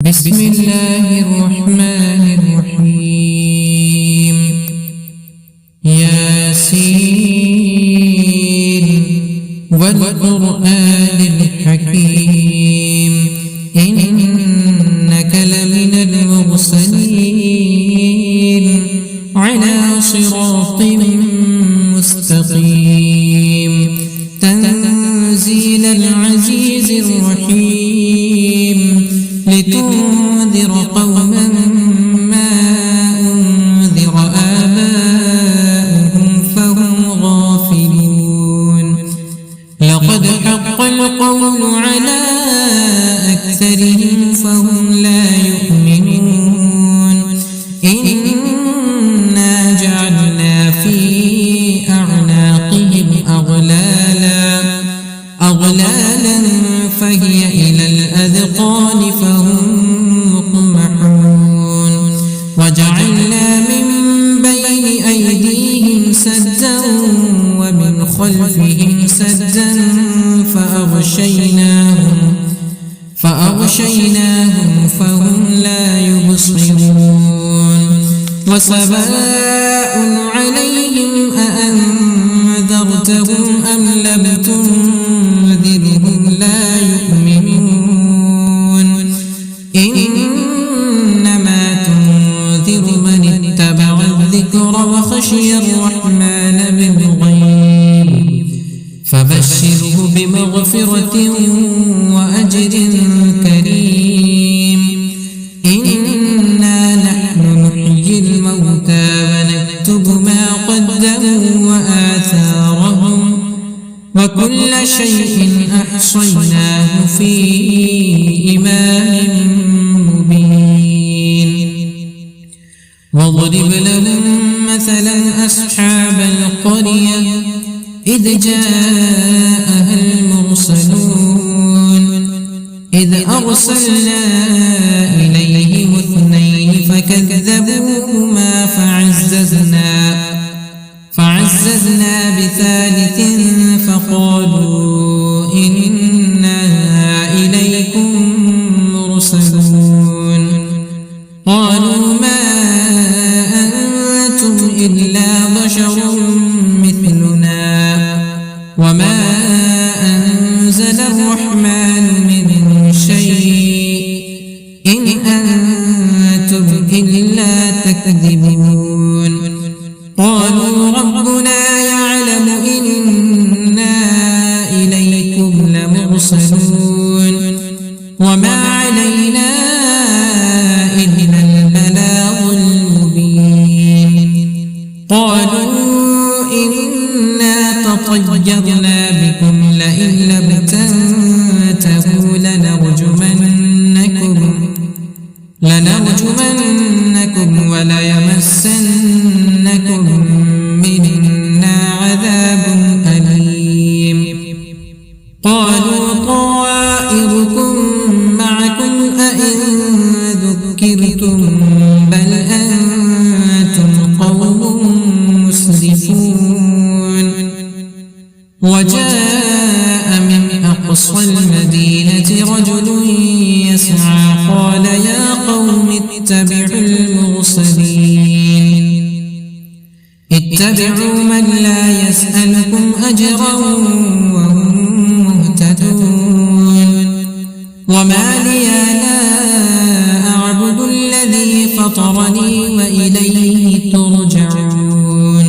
بسم الله الرحمن الرحيم ياسين والقرآن الحكيم إنك لمن المرسلين على صراط مستقيم تنزيل العزيز الرحيم لتنذر قوما ما أنذر آباؤهم فهم غافلون لقد حق القول على أكثرهم فهم لا يؤمنون إنا جعلنا في أعناقهم أغلالا فهي إلى الأذقان فهم مقمحون وجعلنا من بين أيديهم سدا ومن خلفهم سدا فأغشيناهم فهم لا يبصرون وسواء عليهم أأنذرتهم أم لم تنذرهم لا يؤمنون إنما تنذر من اتبع الذكر وخشي الرحمن بالغيب فبشره بمغفرة وأجر كريم إنا نحن نحيي الموتى ونكتب ما قدموا وآثارهم وكل شيء أحصيناه في إمام مبين واضرب لهم مثلا أصحاب القرية إذ جاءها المرسلون إذ أرسلنا إليهم اثنين فكذبوهما فعززنا بثالث فقالوا إنا إليكم مرسلون قالوا ما أنتم إلا بشر مثلنا وما أنزل الرحمن من شيء إن أنتم إلا تكذبون قالوا ربنا يعلم إنا إليكم لمرسلون وما علينا إلا البلاغ المبين قالوا إنا تطيرنا بكم لئن لم تنتهوا لنرجمنكم وليمسنكم منا عذاب أليم قالوا طائركم معكم أئن ذكرتم بل أنتم قوم مسرفون وجاء من أقصى المدينة رجل يسعى قال يا قوم اتبعوا المرسلين اتبعوا من لا يسألكم أجرا وهم مهتدون وما لي لا أعبد الذي فطرني وإليه ترجعون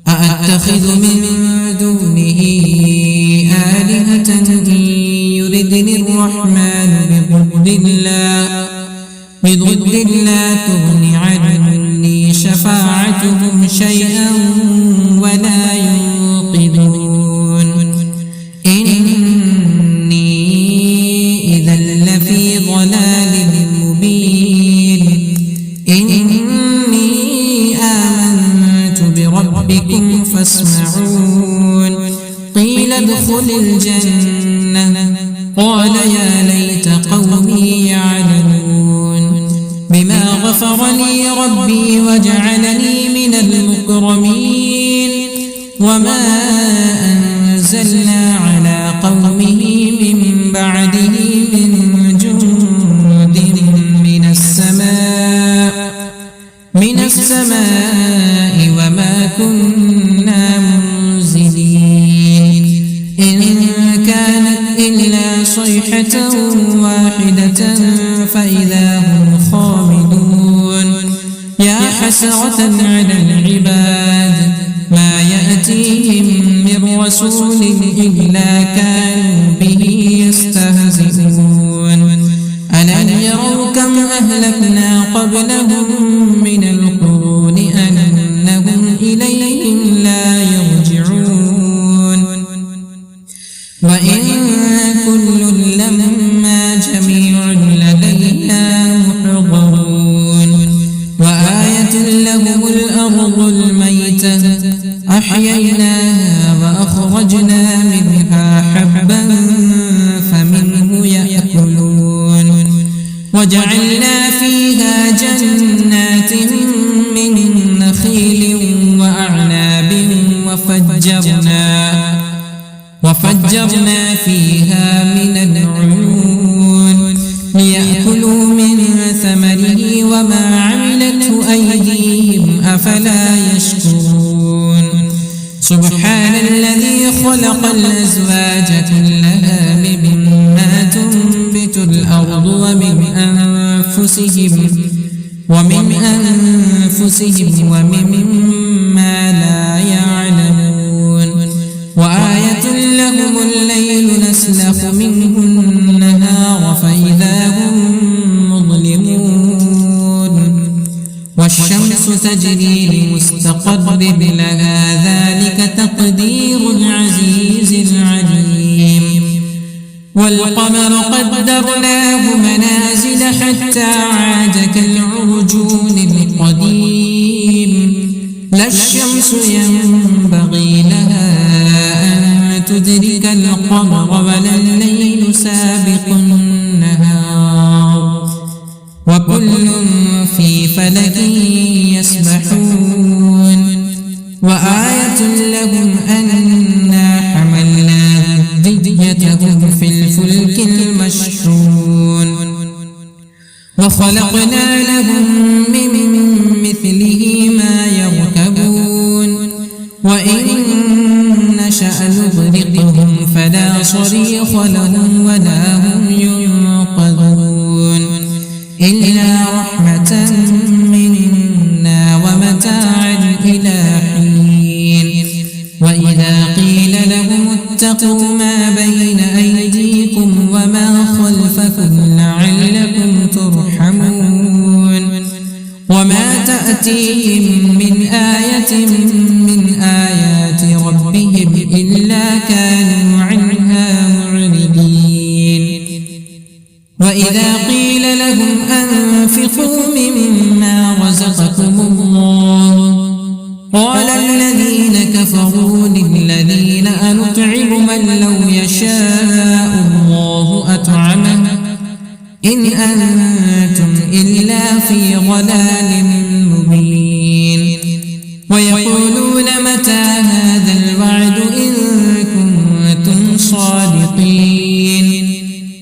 أأتخذ من دونه آلهة إن يردني الرحمن بضد لا تغن عني شفاعتهم شيئا ولا ينقذون إني إذا لفي ضلال مبين إني آمنت بربكم فاسمعون قيل ادخل الجنة قال يا ليت قومي يعلمون بما غفر لي ربي وجعلني من المكرمين وما أنزلنا على قومه من بعده من جند واحدة فإذا هم خامدون يا حسرة على العباد ما يأتيهم من رسول إلا كانوا به يستهزئون ألم يروا كم أهلكنا قبلهم من القرون أنهم إليهم لا يرجعون وإن كل لما جميع لدينا محضرون وآية لهم الأرض الميتة أحييناها وأخرجنا منها حبا فمنه يأكلون وجعلنا فيها جنات من نخيل وأعناب وفجرنا فيها من العيون ليأكلوا من ثمره وما عملته أيديهم أفلا يشكرون سبحان الذي خلق الأزواج كلها مما تنبت الأرض ومن أنفسهم ومما لا يعلمون وآية لهم الليل نسلخ منه النهار فإذا هم مظلمون والشمس تجري لمستقر لها ذلك تقدير العزيز العليم والقمر قدرناه منازل حتى عاد كالعرجون القديم لا الشمس ينبغي لها أن تدرك القمر ولا الليل سابق النهار وكل في فلك يسبحون وآية لهم أنا حملنا ذريتهم في الفلك المشحون وخلقنا لهم من مثله ما يركبون وإن نشأ نغرقهم فلا صريخ لهم ولا هم ينقذون إلا رحمة منا ومتاعا إلى حين وإذا قيل لهم اتقوا ما بين أيديكم وما خلفكم لعلكم ترحمون وما تأتيهم من آية من آيات ربهم إلا كانوا عنها معرضين وإذا قيل لهم أنفقوا مما رزقكم الله قال الذين كفروا للذين أنطعم من لو يشاء الله أطعمه إن أنتم إلا في ضلال مبين ويقولون متى هذا الوعد إن كنتم صادقين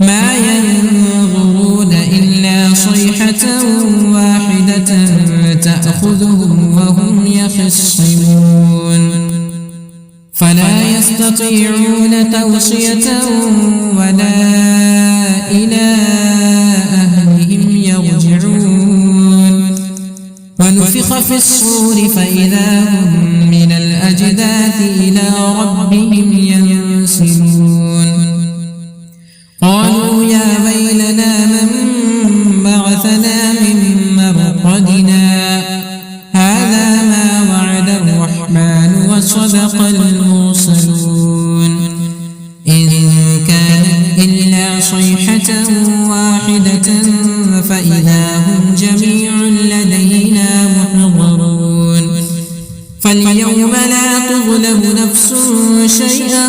ما ينظرون إلا صيحة واحدة تأخذهم وهم يخصمون فلا يستطيعون توصية ولا إلى أهلهم يرجعون ونفخ في الصور فإذا هم من الأجداث إلى ربهم ينسلون قالوا يا ويلنا من بعثنا من مرقدنا هذا ما وعد الرحمن وصدق المرسلون إن كانت إلا صيحة واحدة فإذا هم جميع لدينا محضرون فاليوم لا تظلم نفس شيئا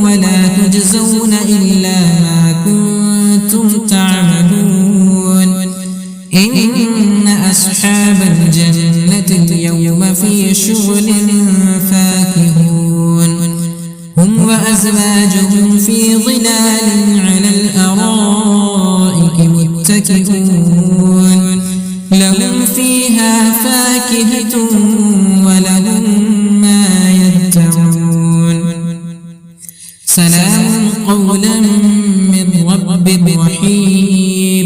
ولا تجزون إلا ما كنتم تعملون إن أصحاب الجنة اليوم في شغل فاكهون هم وأزواجهم في ظلال على الأرائك متكئون لهم فيها فاكهة ولهم ما يدعون سلام قولا من رب رحيم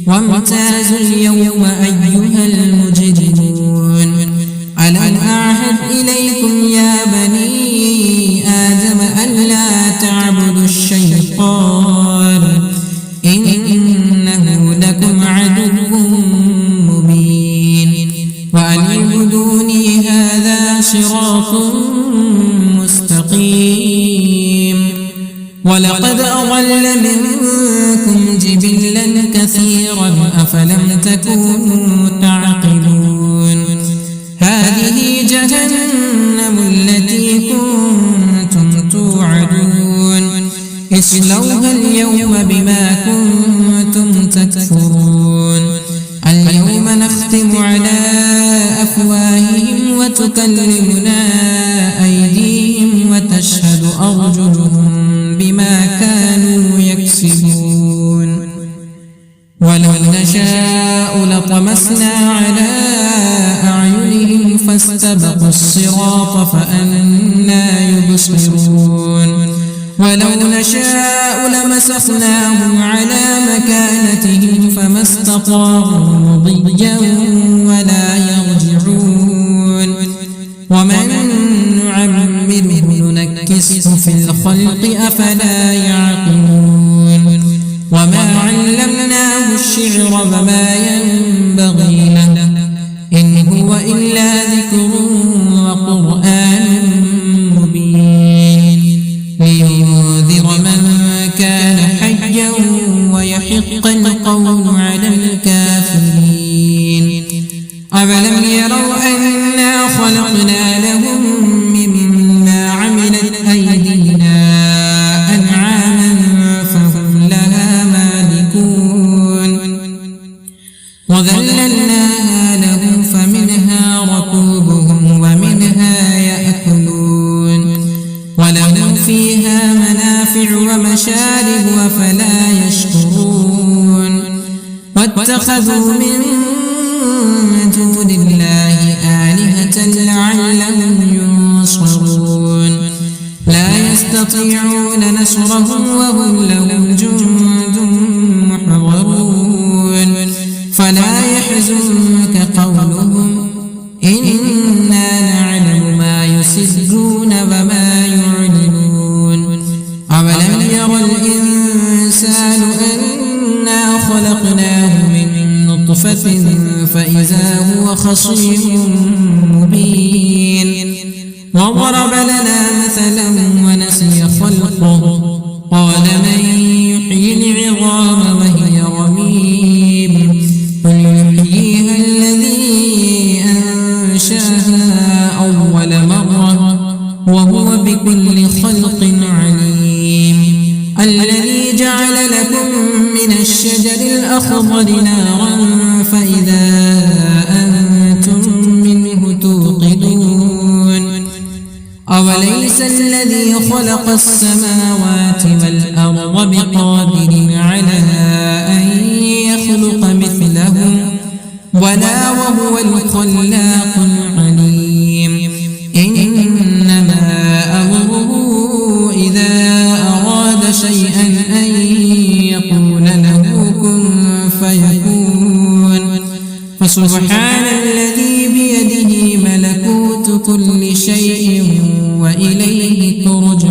وامتازوا اليوم أيها المجرمون ألم أعهد إليكم يا بني آدم ألا تعبدوا الشيطان إنه لكم عدو مبين وأن اعبدوني هذا صراط مستقيم ولقد أضل منكم جبلا كثيرا أفلم تكونوا تعقلون هذه جهنم التي كنتم توعدون اصلوها اليوم بما كنتم تكفرون اليوم نختم على أفواههم وتكلمنا أيديهم وتشهد أرجلهم بما كانوا يكسبون ولو نشاء لطمسنا على أعينهم فاستبقوا الصراط فأنى يبصرون ولو نشاء لمسخناهم على مكانتهم فما استطاعوا مضيا ولا يرجعون ومن نعمره ننكسه في الخلق أفلا يعقلون وما علمناه الشعر وما ينبغي له إن هو إلا ذكر وقرآن مبين لينذر من كان حيا ويحق القول على الكافرين أفلم يروا أنا خلقنا لهم مما عملت أيدينا أنعاما فهم لها مالكون وذللناها لهم فمنها ركوبهم ومنها يأكلون ولهم فيها منافع ومشارب أفلا يشكرون واتخذوا من دون الله آلهة لعلهم ينصرون لا يستطيعون نصرهم وهم لهم جند محضرون فلا يحزنك قولهم إنا نعلم ما يسرون وما يعلنون أولم ير الإنسان أنا خلقناه من نطفة فإذا هو خصيم مبين وضرب لنا مثلا ونسي خلقه قال من يحيي العظام وهي رميم قل يحييها الذي أنشاها أول مرة وهو بكل خلق عليم الذي جعل لكم من الشجر الأخضر نارا فإذا أنتم منه توقدون أوليس الذي خلق السماوات والأرض بقادر على أن يخلق مثلهم ولا وهو الخلاق العليم إنما أمره إذا أراد شيئا أن يقول له كن فيكون فسبحان الذي بيده ملكوت كل شيء وإليه ترجعون